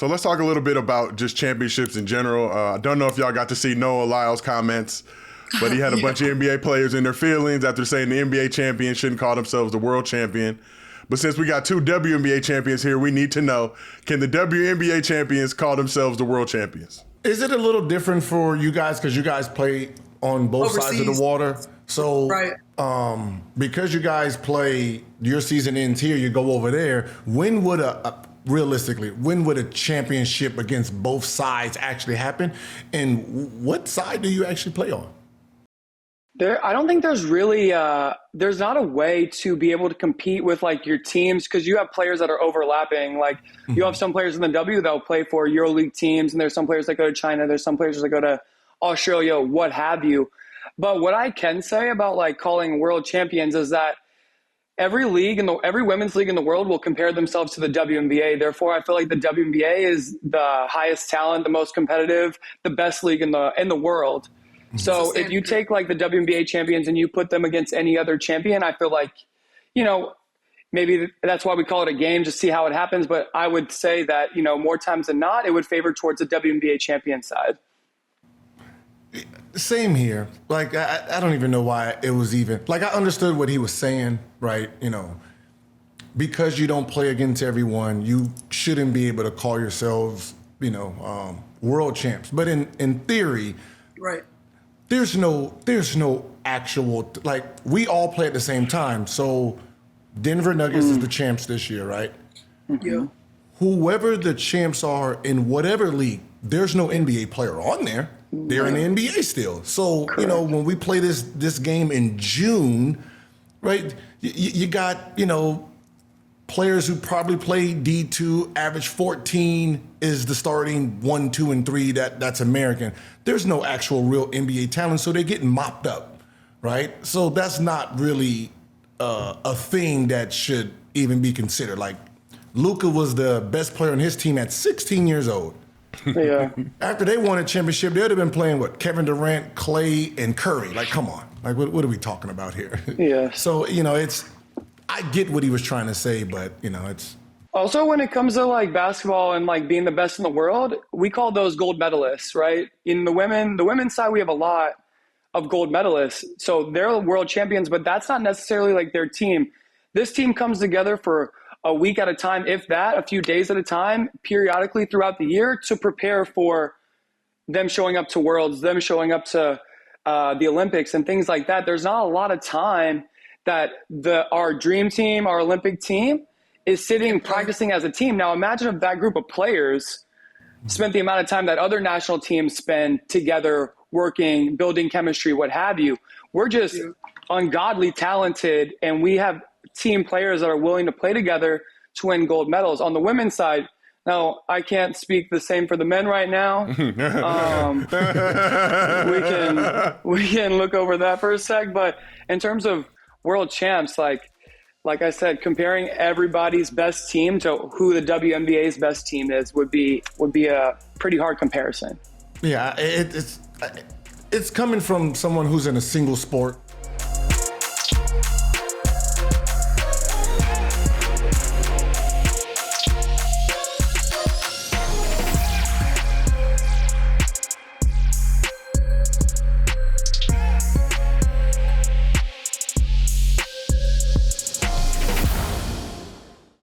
So let's talk a little bit about just championships in general. I don't know if y'all got to see Noah Lyles' comments, but he had a bunch of NBA players in their feelings after saying the NBA champion shouldn't call themselves the world champion. But since we got 2 WNBA champions here, we need to know, can the WNBA champions call themselves the world champions? Is it a little different for you guys because you guys play on both sides of the water? So right. Because you guys play, your season ends here, you go over there, when would realistically, when would a championship against both sides actually happen? And what side do you actually play on? I don't think there's really, there's not a way to be able to compete with like your teams because you have players that are overlapping. Like you have some players in the W that will play for EuroLeague teams, and there's some players that go to China, there's some players that go to Australia, what have you. But what I can say about like calling world champions is that every women's league in the world will compare themselves to the WNBA. Therefore, I feel like the WNBA is the highest talent, the most competitive, the best league in the world. So if you take like the WNBA champions and you put them against any other champion, I feel like, maybe that's why we call it a game, just see how it happens. But I would say that, more times than not, it would favor towards the WNBA champion side. Same here. Like, I don't even know why it was even, like, I understood what he was saying, right? Because you don't play against everyone, you shouldn't be able to call yourselves, world champs. But in theory, right. There's no actual, like, we all play at the same time. So Denver Nuggets is the champs this year, right? Yeah. Whoever the champs are in whatever league, there's no NBA player on there. They're in the NBA still. So, when we play this game in June, right, you got, players who probably play D2, average 14 is the starting 1, 2, and 3 that's American. There's no actual real NBA talent, so they're getting mopped up, right? So that's not really a thing that should even be considered. Like, Luka was the best player on his team at 16 years old. Yeah. After they won a championship, they'd have been playing Kevin Durant, Clay, and Curry. Like, come on. Like, what are we talking about here? Yeah. So, I get what he was trying to say, but, it's... Also, when it comes to like basketball and like being the best in the world, we call those gold medalists, right? In the women's side, we have a lot of gold medalists. So they're world champions, but that's not necessarily like their team. This team comes together for a week at a time, if that, a few days at a time, periodically throughout the year to prepare for them showing up to Worlds, them showing up to the Olympics and things like that. There's not a lot of time that our dream team, our Olympic team, is sitting practicing as a team. Now imagine if that group of players spent the amount of time that other national teams spend together working, building chemistry, what have you. We're just ungodly talented, and we have team players that are willing to play together to win gold medals. On the women's side, now I can't speak the same for the men right now. We can look over that for a sec, but in terms of world champs, like I said, comparing everybody's best team to who the WNBA's best team is would be a pretty hard comparison. Yeah, it's coming from someone who's in a single sport